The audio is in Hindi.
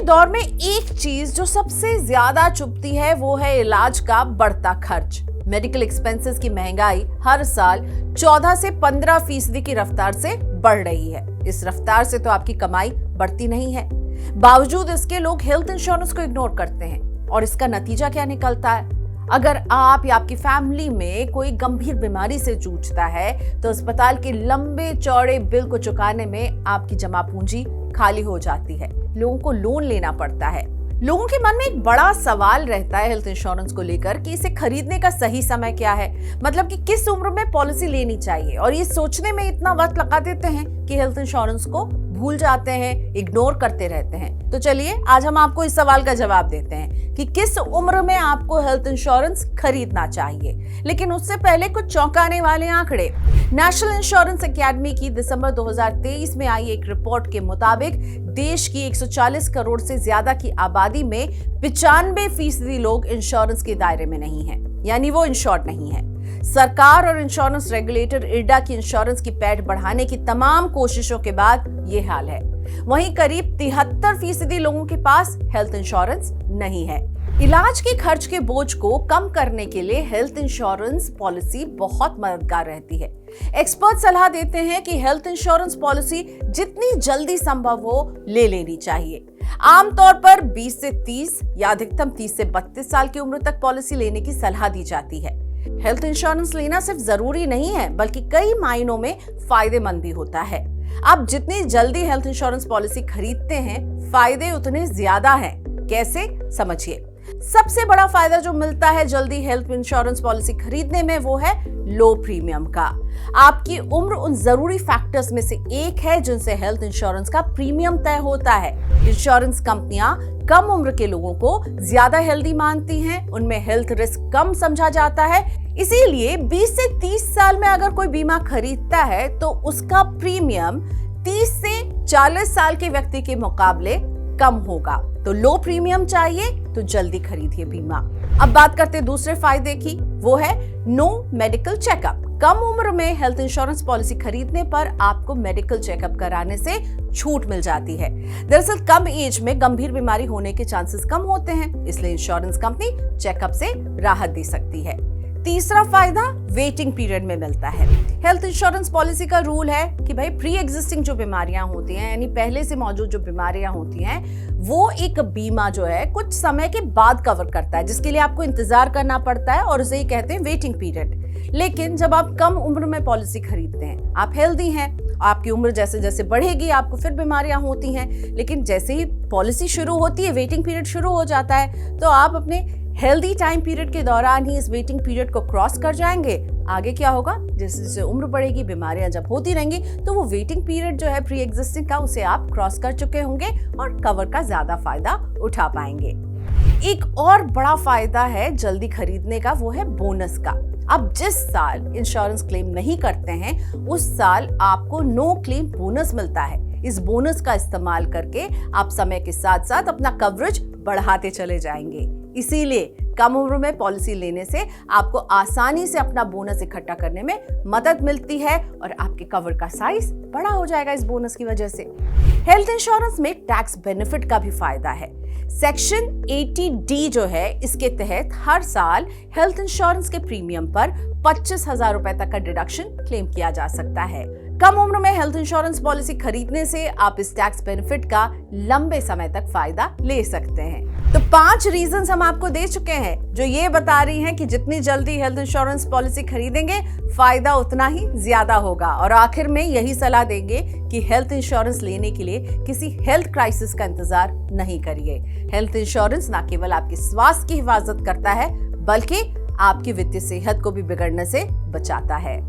दौर में एक चीज जो सबसे ज्यादा चुभती है वो है इलाज का बढ़ता खर्च। मेडिकल एक्सपेंसेस की महंगाई हर साल 14 से 15% की रफ्तार से बढ़ रही है। इस रफ्तार से तो आपकी कमाई बढ़ती नहीं है। बावजूद इसके लोग हेल्थ इंश्योरेंस को इग्नोर करते हैं और इसका नतीजा क्या निकलता है? अगर आप या आपकी फैमिली में कोई गंभीर बीमारी से जूझता है तो अस्पताल के लंबे चौड़े बिल को चुकाने में आपकी जमा पूंजी खाली हो जाती है। लोगों को लोन लेना पड़ता है। लोगों के मन में एक बड़ा सवाल रहता है हेल्थ इंश्योरेंस को लेकर कि इसे खरीदने का सही समय क्या है, मतलब कि किस उम्र में पॉलिसी लेनी चाहिए। और ये सोचने में इतना वक्त लगा देते हैं कि हेल्थ इंश्योरेंस को भूल जाते हैं, इग्नोर करते रहते हैं। तो चलिए आज हम आपको इस सवाल का जवाब देते हैं कि किस उम्र में आपको हेल्थ इंश्योरेंस खरीदना चाहिए। लेकिन उससे पहले कुछ चौंकाने वाले आंकड़े। नेशनल इंश्योरेंस एकेडमी की दिसंबर 2023 में आई एक रिपोर्ट के मुताबिक देश की 140 करोड़ से ज्यादा की आबादी में 95% लोग इंश्योरेंस के दायरे में नहीं है, यानी वो इंश्योर्ड नहीं है। सरकार और इंश्योरेंस रेगुलेटर इरडा की इंश्योरेंस की पैठ बढ़ाने की तमाम कोशिशों के बाद ये हाल है। वहीं करीब 73% लोगों के पास हेल्थ इंश्योरेंस नहीं है। इलाज के खर्च के बोझ को कम करने के लिए हेल्थ इंश्योरेंस पॉलिसी बहुत मददगार रहती है। एक्सपर्ट सलाह देते हैं कि हेल्थ इंश्योरेंस पॉलिसी जितनी जल्दी संभव हो ले लेनी चाहिए। आमतौर पर 20 से 30 या अधिकतम 30 से 32 साल की उम्र तक पॉलिसी लेने की सलाह दी जाती है। हेल्थ इंश्योरेंस लेना सिर्फ जरूरी नहीं है बल्कि कई मायनों में फायदेमंद भी होता है। आप जितनी जल्दी हेल्थ इंश्योरेंस पॉलिसी खरीदते हैं फायदे उतने ज्यादा हैं। कैसे, समझिए। सबसे बड़ा फायदा जो मिलता है जल्दी हेल्थ इंश्योरेंस पॉलिसी खरीदने में वो है लो प्रीमियम का। आपकी उम्र उन जरूरी फैक्टर्स में से एक है जिनसे हेल्थ इंश्योरेंस का प्रीमियम तय होता है। इंश्योरेंस कंपनियां कम उम्र के लोगों को ज्यादा हेल्दी मानती हैं, उनमें हेल्थ रिस्क कम समझा जाता है। इसीलिए 20 से 30 साल में अगर कोई बीमा खरीदता है तो उसका प्रीमियम 30 से 40 साल के व्यक्ति के मुकाबले कम होगा। तो लो प्रीमियम चाहिए तो जल्दी खरीदिए बीमा। अब बात करते हैं दूसरे फायदे की, वो है नो मेडिकल चेकअप। कम उम्र में हेल्थ इंश्योरेंस पॉलिसी खरीदने पर आपको मेडिकल चेकअप कराने से छूट मिल जाती है। दरअसल कम एज में गंभीर बीमारी होने के चांसेस कम होते हैं, इसलिए इंश्योरेंस कंपनी चेकअप से राहत दे सकती है। तीसरा फायदा वेटिंग पीरियड में मिलता है। हेल्थ इंश्योरेंस पॉलिसी का रूल है कि भाई प्री एग्जिस्टिंग जो बीमारियां होती हैं, यानी पहले से मौजूद जो बीमारियां होती हैं, वो एक बीमा जो है कुछ समय के बाद कवर करता है, जिसके लिए आपको इंतजार करना पड़ता है और उसे ही कहते हैं वेटिंग पीरियड। लेकिन जब आप कम उम्र में पॉलिसी खरीदते हैं, आप हेल्दी हैं, आपकी उम्र जैसे जैसे बढ़ेगी आपको फिर बीमारियां होती हैं, लेकिन जैसे ही पॉलिसी शुरू होती है, वेटिंग पीरियड शुरू हो जाता है, तो आप अपने हेल्दी टाइम पीरियड के दौरान ही इस वेटिंग पीरियड को क्रॉस कर जाएंगे। आगे क्या होगा, जैसे जैसे उम्र बढ़ेगी, बीमारियां जब होती रहेंगी, तो वो वेटिंग पीरियड जो है प्री एग्जिस्टिंग का, उसे आप क्रॉस कर चुके होंगे और कवर का ज्यादा फायदा उठा पाएंगे। एक और बड़ा फायदा है जल्दी खरीदने का, वो है बोनस का। आप जिस साल इंश्योरेंस क्लेम नहीं करते हैं उस साल आपको नो क्लेम बोनस मिलता है। इस बोनस का इस्तेमाल करके आप समय के साथ साथ अपना कवरेज बढ़ाते चले जाएंगे। इसीलिए कम उम्र में पॉलिसी लेने से आपको आसानी से अपना बोनस इकट्ठा करने में मदद मिलती है और आपके कवर का साइज बड़ा हो जाएगा इस बोनस की वजह से। हेल्थ इंश्योरेंस में टैक्स बेनिफिट का भी फायदा है। सेक्शन 80D जो है, इसके तहत हर साल हेल्थ इंश्योरेंस के प्रीमियम पर 25,000 रुपए तक का डिडक्शन क्लेम किया जा सकता है। कम उम्र में हेल्थ इंश्योरेंस पॉलिसी खरीदने से आप इस टैक्स बेनिफिट का लंबे समय तक फायदा ले सकते हैं। तो 5 रीजंस हम आपको दे चुके हैं जो ये बता रही हैं कि जितनी जल्दी हेल्थ इंश्योरेंस पॉलिसी खरीदेंगे फायदा उतना ही ज्यादा होगा। और आखिर में यही सलाह देंगे कि हेल्थ इंश्योरेंस लेने के लिए किसी हेल्थ क्राइसिस का इंतजार नहीं करिए। हेल्थ इंश्योरेंस न केवल आपके स्वास्थ्य की हिफाजत करता है बल्कि आपकी वित्तीय सेहत को भी बिगड़ने से बचाता है।